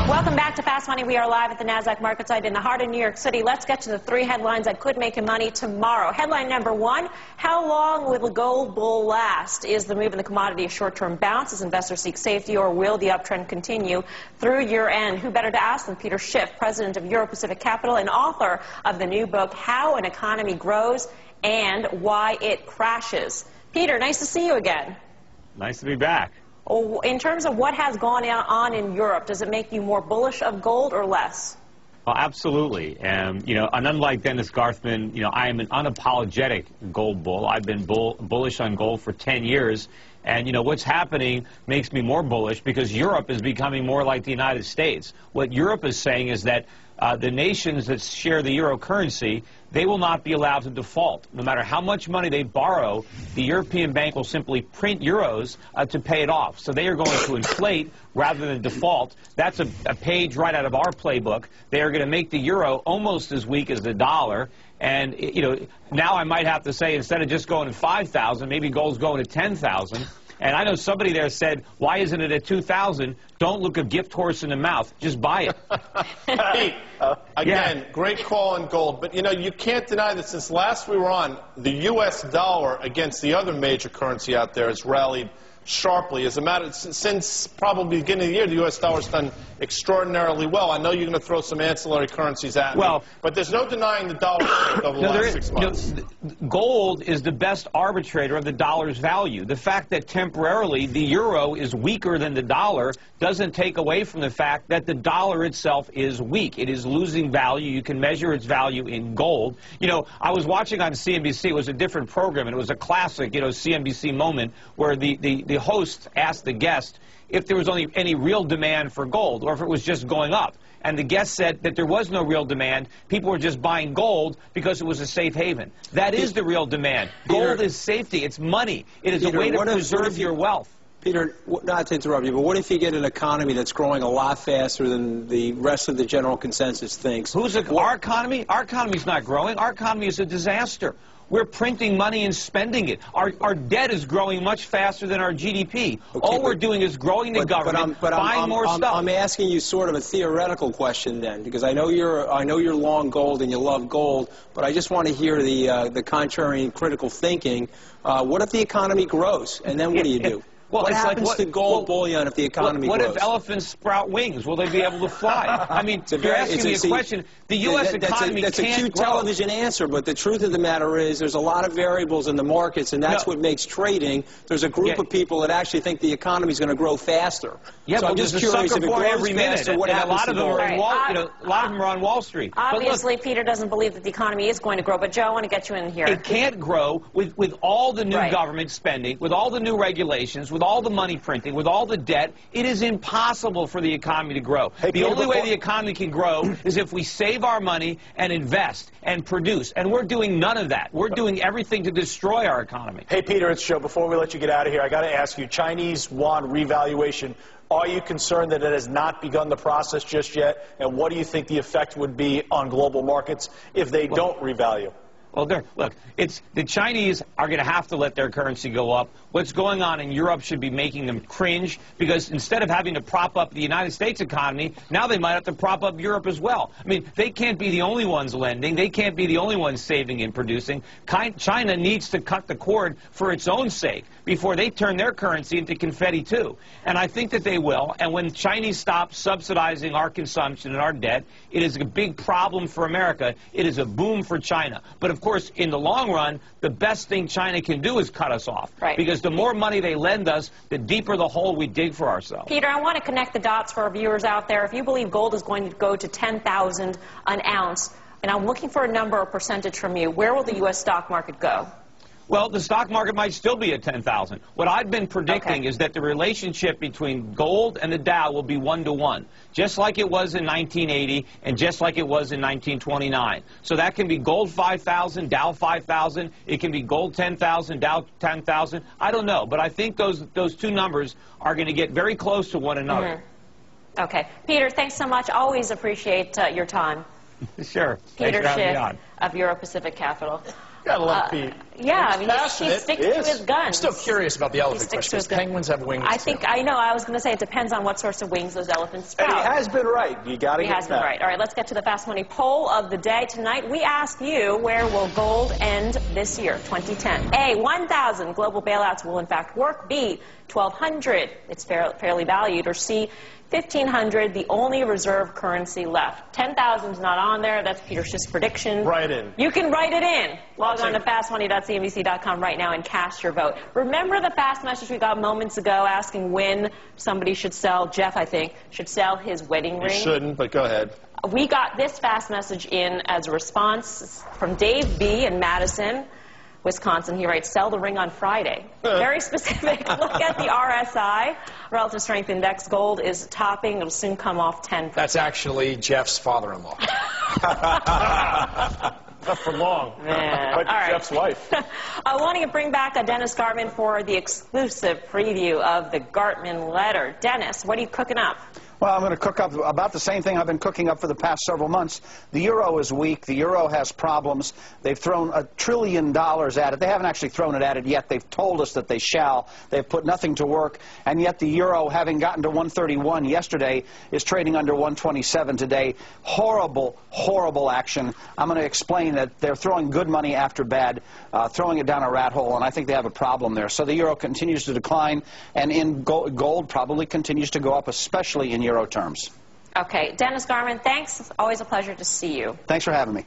Welcome back to Fast Money. We are live at the NASDAQ market site in the heart of New York City. Let's get to the three headlines that could make you money tomorrow. Headline number one, how long will the gold bull last? Is the move in the commodity a short-term bounce as investors seek safety, or will the uptrend continue through year-end? Who better to ask than Peter Schiff, president of Euro Pacific Capital and author of the new book, How an Economy Grows and Why It Crashes. Peter, nice to see you again. Nice to be back. In terms of what has gone on in Europe, does it make you more bullish of gold or less? Well, absolutely. And unlike Dennis Garthman, I am an unapologetic gold bull. I've been bullish on gold for 10 years. And, what's happening makes me more bullish because Europe is becoming more like the United States. What Europe is saying is that the nations that share the euro currency, they will not be allowed to default. No matter how much money they borrow, the European Bank will simply print euros to pay it off. So they are going to inflate rather than default. That's a page right out of our playbook. They are going to make the euro almost as weak as the dollar. And, now I might have to say, instead of just going to 5,000, maybe gold's going to 10,000. And I know somebody there said, why isn't it at 2,000? Don't look a gift horse in the mouth. Just buy it. Pete, again, great call on gold. But, you can't deny that since last we were on, the U.S. dollar against the other major currency out there has rallied sharply. As a matter, since probably the beginning of the year, the U.S. dollar's done extraordinarily well. I know you're going to throw some ancillary currencies at me, but there's no denying the dollar over the last 6 months. Gold is the best arbitrator of the dollar's value. The fact that temporarily the euro is weaker than the dollar doesn't take away from the fact that the dollar itself is weak. It is losing value. You can measure its value in gold. I was watching on CNBC. It was a different program, and it was a classic, CNBC moment where the host asked the guest if there was only any real demand for gold or if it was just going up. And the guest said that there was no real demand. People were just buying gold because it was a safe haven. That is the real demand. Gold is safety. It's money. It is a way to preserve your wealth. Peter, not to interrupt you, but what if you get an economy that's growing a lot faster than the rest of the general consensus thinks? Our economy? Our economy's not growing. Our economy is a disaster. We're printing money and spending it. Our debt is growing much faster than our GDP. Okay, all we're doing is growing the government, buying more stuff. I'm asking you sort of a theoretical question then, because I know you're long gold and you love gold, but I just want to hear the contrary and critical thinking. What if the economy grows, and then what do you do? Well, what happens to gold bullion if the economy grows? What if elephants sprout wings? Will they be able to fly? I mean, you're asking me a question. The U.S. economy can't grow. That's a cute television answer, but the truth of the matter is there's a lot of variables in the markets, and that's what makes trading. There's a group of people that actually think the economy is going to grow faster. Yeah, so I'm just curious if it grows every minute. faster, what happens to gold? A lot of them are on Wall Street. Obviously, Peter doesn't believe that the economy is going to grow, but Joe, I want to get you in here. It can't grow with all the new government spending, with all the new regulations, with all the money printing, with all the debt. It is impossible for the economy to grow. The only way the economy can grow is if we save our money and invest and produce. And we're doing none of that. We're doing everything to destroy our economy. Hey, Peter, it's Joe. Before we let you get out of here, I got to ask you, Chinese yuan revaluation, are you concerned that it has not begun the process just yet? And what do you think the effect would be on global markets if they don't revalue? Well, look, the Chinese are going to have to let their currency go up. What's going on in Europe should be making them cringe, because instead of having to prop up the United States economy, now they might have to prop up Europe as well. I mean, they can't be the only ones lending. They can't be the only ones saving and producing. China needs to cut the cord for its own sake before they turn their currency into confetti, too. And I think that they will. And when Chinese stop subsidizing our consumption and our debt, it is a big problem for America. It is a boom for China. But, of course, in the long run, the best thing China can do is cut us off. Because the more money they lend us, the deeper the hole we dig for ourselves. Peter, I want to connect the dots for our viewers out there. If you believe gold is going to go to 10,000 an ounce, and I'm looking for a number or percentage from you, where will the U.S. stock market go? Well, the stock market might still be at 10,000. What I've been predicting is that the relationship between gold and the Dow will be 1-to-1, just like it was in 1980 and just like it was in 1929. So that can be gold 5,000, Dow 5,000. It can be gold 10,000, Dow 10,000. I don't know, but I think those two numbers are going to get very close to one another. Okay. Peter, thanks so much. Always appreciate your time. Sure. Peter Schiff of Euro Pacific Capital. Gotta love Pete. Yeah, I mean, he passionate. sticks to his guns. I'm still curious about the elephant sticks to question. his guns. Penguins have wings, I know. I was going to say it depends on what sorts of wings those elephants And sprout. he has been right. You got to He get has been that. right. All right, let's get to the Fast Money poll of the day. Tonight, we ask you, where will gold end this year, 2010? A, 1,000 global bailouts will in fact work. B, 1,200, it's fairly valued. Or C, 1,500, the only reserve currency left. 10,000 is not on there. That's Peter Schiff's prediction. Write in. You can write it in. Log on to fastmoney.cnbc.com right now and cast your vote. Remember the fast message we got moments ago asking when somebody should sell, Jeff, I think, should sell his wedding ring? You shouldn't, but go ahead. We got this fast message in as a response from Dave B. in Madison, Wisconsin. He writes, sell the ring on Friday. Very specific. Look at the RSI, Relative Strength Index. Gold is topping. It'll soon come off 10%. That's actually Jeff's father-in-law. Not for long. Man. But All right. Jeff's wife. I want to bring back Dennis Gartman for the exclusive preview of the Gartman letter. Dennis, what are you cooking up? Well, I'm going to cook up about the same thing I've been cooking up for the past several months. The euro is weak. The euro has problems. They've thrown $1 trillion at it. They haven't actually thrown it at it yet. They've told us that they shall. They've put nothing to work. And yet the euro, having gotten to 131 yesterday, is trading under 127 today. Horrible, horrible action. I'm going to explain that they're throwing good money after bad, throwing it down a rat hole, and I think they have a problem there. So the euro continues to decline, and in gold probably continues to go up, especially in euro terms. Okay. Dennis Gartman, thanks. Always a pleasure to see you. Thanks for having me.